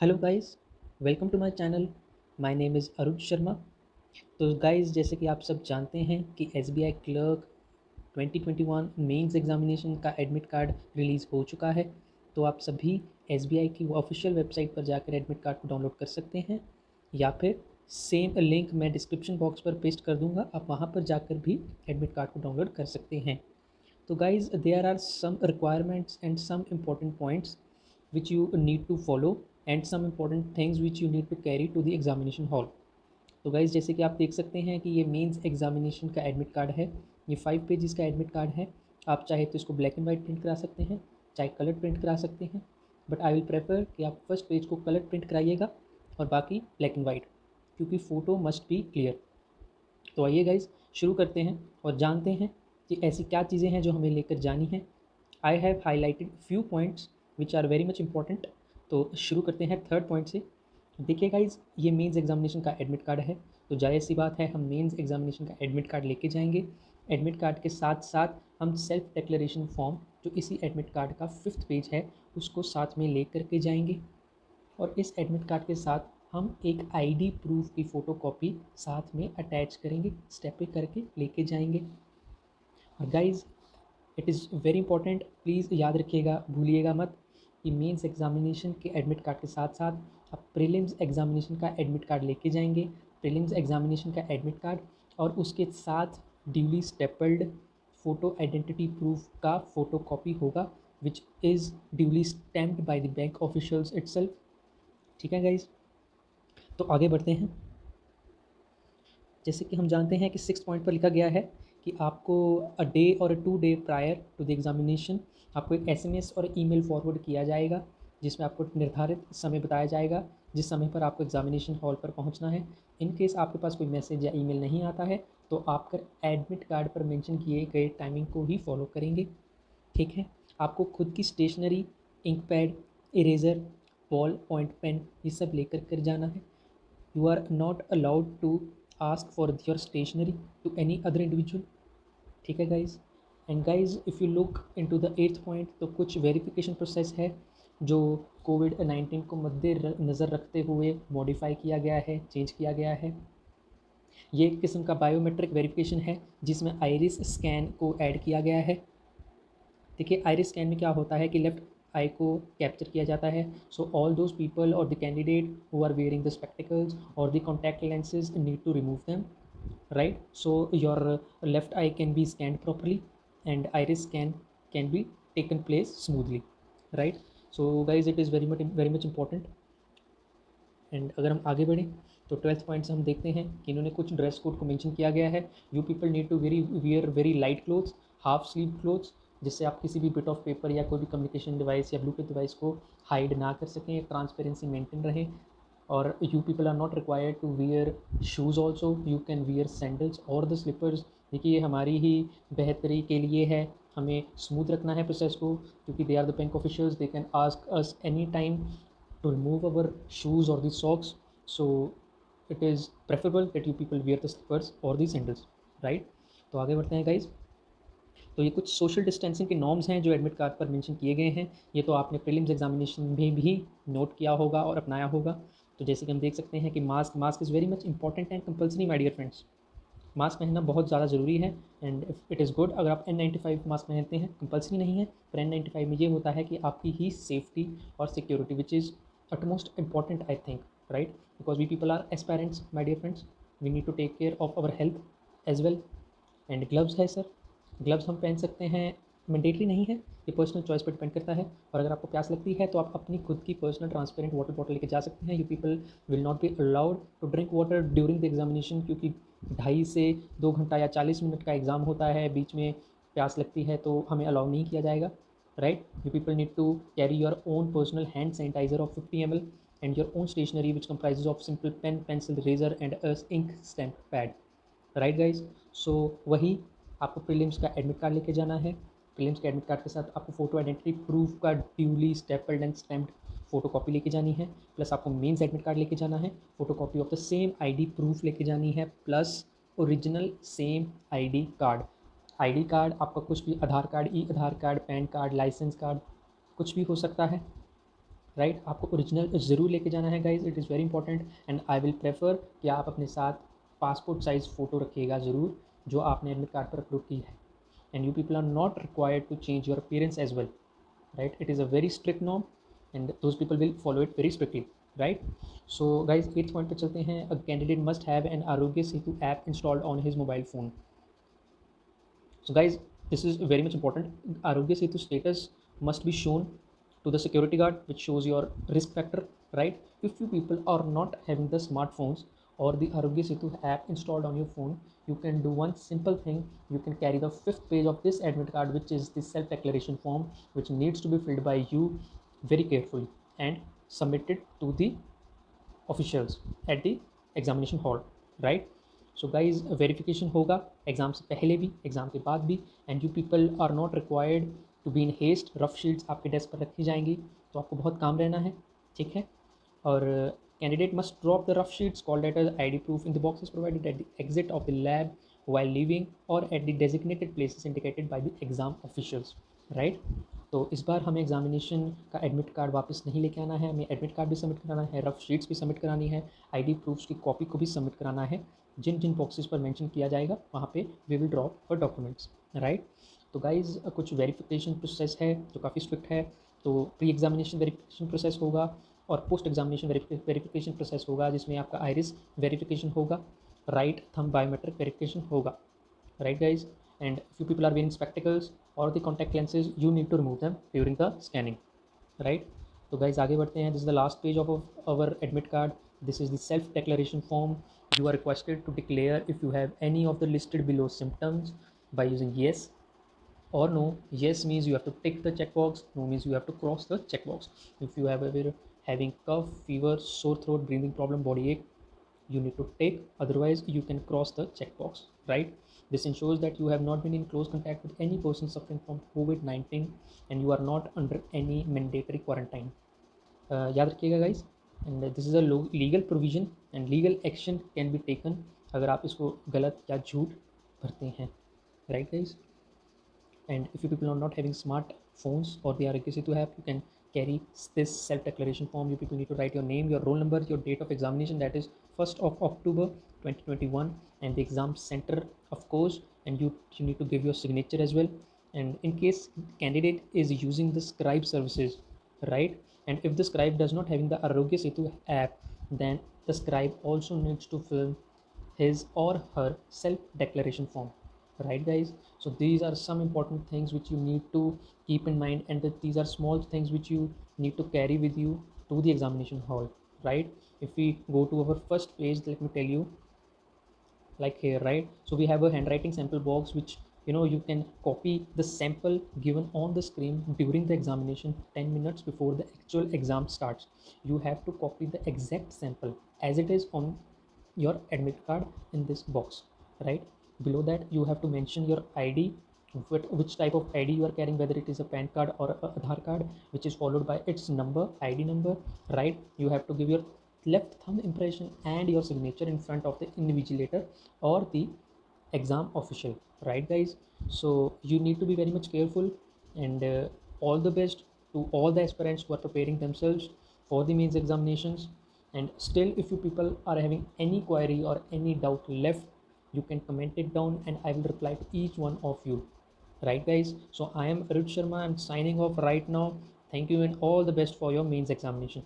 Hello guys, welcome to my channel. My name is Arun Sharma. तो guys, जैसे कि आप सब जानते हैं कि एसबीआई क्लर्क 2021 मेंस एग्जामिनेशन का एडमिट कार्ड रिलीज़ हो चुका है। तो आप सभी एसबीआई की ऑफिशियल वेबसाइट पर जाकर एडमिट कार्ड को डाउनलोड कर सकते हैं, या फिर सेम लिंक मैं डिस्क्रिप्शन बॉक्स पर पेस्ट कर दूंगा, आप वहां पर जाकर भी एडमिट कार्ड को डाउनलोड कर सकते हैं। तो guys, there are some requirements and some important points which you need to follow and some important things which you need to carry to the examination hall। तो गाइज़, जैसे कि आप देख सकते हैं कि ये मेंस एग्जामिनेशन का एडमिट कार्ड है। ये 5 पेजेस का एडमिट कार्ड है। आप चाहे तो इसको ब्लैक एंड वाइट प्रिंट करा सकते हैं, चाहे कलर प्रिंट करा सकते हैं, बट आई विल प्रेफर कि आप फर्स्ट पेज को कलर प्रिंट कराइएगा और बाकी ब्लैक एंड वाइट, क्योंकि फ़ोटो मस्ट बी क्लियर। तो आइए गाइज़, शुरू करते हैं और जानते हैं कि ऐसी क्या चीज़ें हैं जो हमें लेकर जानी है। I have highlighted few points which are very much important. तो शुरू करते हैं थर्ड पॉइंट से। देखिए गाइज, ये मेंस एग्जामिनेशन का एडमिट कार्ड है, तो जाहिर सी बात है हम मेंस एग्जामिनेशन का एडमिट कार्ड लेके जाएंगे। एडमिट कार्ड के साथ साथ हम सेल्फ डिक्लेरेशन फॉर्म, जो इसी एडमिट कार्ड का 5th पेज है, उसको साथ में ले करके जाएंगे। और इस एडमिट कार्ड के साथ हम एक आईडी प्रूफ की फ़ोटोकॉपी साथ में अटैच करेंगे, स्टेप पे करके लेके जाएंगे। और guys, it is very important, please याद रखिएगा, भूलिएगा मत कि मेंस एग्जामिनेशन के एडमिट कार्ड के साथ साथ आप प्रीलिम्स एग्जामिनेशन का एडमिट कार्ड लेके जाएंगे। प्रीलिम्स एग्जामिनेशन का एडमिट कार्ड और उसके साथ duly stapled photo identity proof का फ़ोटो कॉपी होगा, which is duly stamped by the bank officials itself. ठीक है गाइज, तो आगे बढ़ते हैं। जैसे कि हम जानते हैं कि 6 पॉइंट पर लिखा गया है कि आपको अ डे और 2 day prior to the examination आपको एक एसएमएस और ईमेल फॉरवर्ड किया जाएगा, जिसमें आपको निर्धारित समय बताया जाएगा जिस समय पर आपको एग्जामिनेशन हॉल पर पहुंचना है। इन केस आपके पास कोई मैसेज या ईमेल नहीं आता है तो आप कर एडमिट कार्ड पर मेंशन किए गए टाइमिंग को ही फॉलो करेंगे। ठीक है, आपको खुद की stationery, ink pad, eraser, ball point pen, ये सब लेकर कर जाना है। You are not allowed to ask for your stationery to any other individual। ठीक है guys. And guys, if you look into the 8th point, तो कुछ वेरिफिकेशन प्रोसेस है जो कोविड-19 को मद्दे नज़र रखते हुए मॉडिफाई किया गया है, चेंज किया गया है। ये एक किस्म का बायोमेट्रिक वेरिफिकेशन है जिसमें आइरिस स्कैन को ऐड किया गया है। देखिए, आइरिस स्कैन में क्या होता है कि लेफ्ट आई को कैप्चर किया जाता है। सो ऑल दोज पीपल और the candidate who are wearing the spectacles और the contact lenses need to remove them, right? So your left eye can be scanned properly and iris scan can be taken place smoothly, right? So guys, it is very much important। And अगर हम आगे बढ़ें तो 12th point से हम देखते हैं कि इन्होंने कुछ ड्रेस कोड को मेंशन किया गया है। You people need to wear very light clothes, half sleeve clothes, जिससे आप किसी भी बिट ऑफ पेपर या कोई भी कम्युनिकेशन डिवाइस या ब्लूटूथ डिवाइस को हाइड ना कर सकें, ट्रांसपेरेंसी मेंटेन रहे। और you people are not required to wear shoes also, you can wear sandals और द स्लीपर्स। देखिए, ये हमारी ही बेहतरी के लिए है, हमें स्मूथ रखना है प्रोसेस को, क्योंकि they are the bank officials, they can ask us any time to remove our shoes or the socks, so it is preferable that you people wear the slippers or the sandals, right? तो आगे बढ़ते हैं guys. तो ये कुछ social distancing के norms हैं जो एडमिट कार्ड पर मेंशन किए गए हैं। ये तो आपने प्रीलिम्स एग्जामिनेशन में भी नोट किया होगा और अपनाया होगा। तो जैसे कि हम देख सकते हैं कि mask is very much important and compulsory my dear friends. Mask पहनना बहुत ज़्यादा ज़रूरी है एंड इट इज़ गुड अगर आप N95 मास्क पहनते हैं। कंपल्सरी नहीं है, पर N95 में ये होता है कि आपकी ही सेफ्टी और security which is utmost important, I think, right? Because we people are aspirants, my dear friends, we need to take care of our health as well। And gloves है सर, ग्लव्स हम पहन सकते हैं, mandatory नहीं है, ये personal choice पर depend करता है। और अगर आपको प्यास लगती है तो आप अपनी खुद की पर्सनल ट्रांसपेरेंट वाटर बॉटल लेके जा सकते हैं। You people will not be allowed to drink water during the examination, क्योंकि 2.5 से 2 घंटा या 40 मिनट का एग्ज़ाम होता है, बीच में प्यास लगती है तो हमें अलाउ नहीं किया जाएगा, right? You people need to carry your own personal hand sanitiser of 50 ml and your own stationery which comprises of simple pen, pencil, razor and a ink stamp pad, right guys? So वही आपको prelims का admit card लेके जाना है। Prelims के admit card के साथ आपको फ़ोटो आइडेंटिटी प्रूफ का duly stapled and stamped photo copy लेके जानी है, प्लस आपको मेंस एडमिट कार्ड लेके जाना है, photo copy of the same ID proof लेके जानी है, plus original same ID card. ID card आपका कुछ भी, Aadhaar card, e Aadhaar card, PAN card, licence card, कुछ भी हो सकता है, राइट। आपको ओरिजिनल ज़रूर लेके जाना है guys, it is very important. And I will prefer कि आप अपने साथ पासपोर्ट साइज़ फ़ोटो रखिएगा ज़रूर, जो आपने एडमिट कार्ड पर अपलोड की है। And you people are not required to change your appearance as well, right? It is a very strict norm and those people will follow it very strictly, right? So guys, 8th point पे चलते हैं। A candidate must have an Arogya Setu app installed on his mobile phone. So guys, this is very much important. Arogya Setu status must be shown to the security guard, which shows your risk factor, right? If you people are not having the smartphones or the Arogya Setu app installed on your phone, you can do one simple thing. You can carry the 5th page of this admit card, which is the self declaration form, which needs to be filled by you very carefully and submitted to the officials at the examination hall, right? So guys, verification होगा exam से पहले भी, exam के बाद भी। And you people are not required to be in haste. Rough sheets आपके desk पर रखी जाएंगी, तो आपको बहुत काम रहना है, ठीक है। और candidate must drop the rough sheets called eight ID proof in the boxes provided at the exit of the lab while leaving or at the designated places indicated by the exam officials, right? तो इस बार हमें examination का admit card वापस नहीं लेके आना है, हमें एडमिट कार्ड भी सबमिट कराना है, रफ शीट्स भी सबमिट करानी है, ID प्रूफ्स की कॉपी को भी सबमिट कराना है। जिन जिन बॉक्सेस पर मेंशन किया जाएगा वहाँ पे we will drop for documents, right. तो गाइज कुछ वेरिफिकेशन प्रोसेस है जो काफ़ी स्ट्रिक्ट है। तो प्री एग्जामिनेशन वेरिफिकेशन प्रोसेस होगा और पोस्ट एग्जामिनेशन वेरिफिकेशन प्रोसेस होगा, जिसमें आपका आइरिस वेरिफिकेशन होगा, राइट थंब बायोमेट्रिक वेरिफिकेशन होगा, right guys? And if you people are wearing spectacles or the contact lenses, you need to remove them during the scanning, right? तो guys आगे बढ़ते हैं। This is the last page of our admit card. This is the self declaration form. You are requested to declare if you have any of the listed below symptoms by using yes or no. Yes means you have to tick the checkbox, no means you have to cross the checkbox. If you have ever having cough, fever, sore throat, breathing problem, body ache, you need to take, otherwise you can cross the checkbox, right? This ensures that you have not been in close contact with any person suffering from COVID-19 and you are not under any mandatory quarantine. याद रखिएगा guys, and this is a legal provision and legal action can be taken अगर आप इसको गलत या झूठ भरते हैं, right guys? And if you people are not having smartphones or they are requested to have, you can carry this self-declaration form. You people need to write your name, your roll number, your date of examination, that is 1st of October 2021, and the exam center of course, and you need to give your signature as well. And in case candidate is using the scribe services, right, and if the scribe does not having the Arogya Setu app, then the scribe also needs to fill his or her self declaration form, right guys? So these are some important things which you need to keep in mind, and that these are small things which you need to carry with you to the examination hall, right? If we go to our first page, let me tell you, like here, right? So we have a handwriting sample box, which you can copy the sample given on the screen during the examination 10 minutes before the actual exam starts. You have to copy the exact sample as it is on your admit card in this box, right? Below that you have to mention your ID, which type of ID you are carrying, whether it is a PAN card or a Aadhaar card, which is followed by its number, ID number, right? You have to give your left thumb impression and your signature in front of the invigilator or the exam official, right guys? So you need to be very much careful, and all the best to all the aspirants who are preparing themselves for the mains examinations. And still, if you people are having any query or any doubt left, you can comment it down and I will reply to each one of you, right guys? So I am Arut Sharma, I'm signing off right now. Thank you and all the best for your mains examination.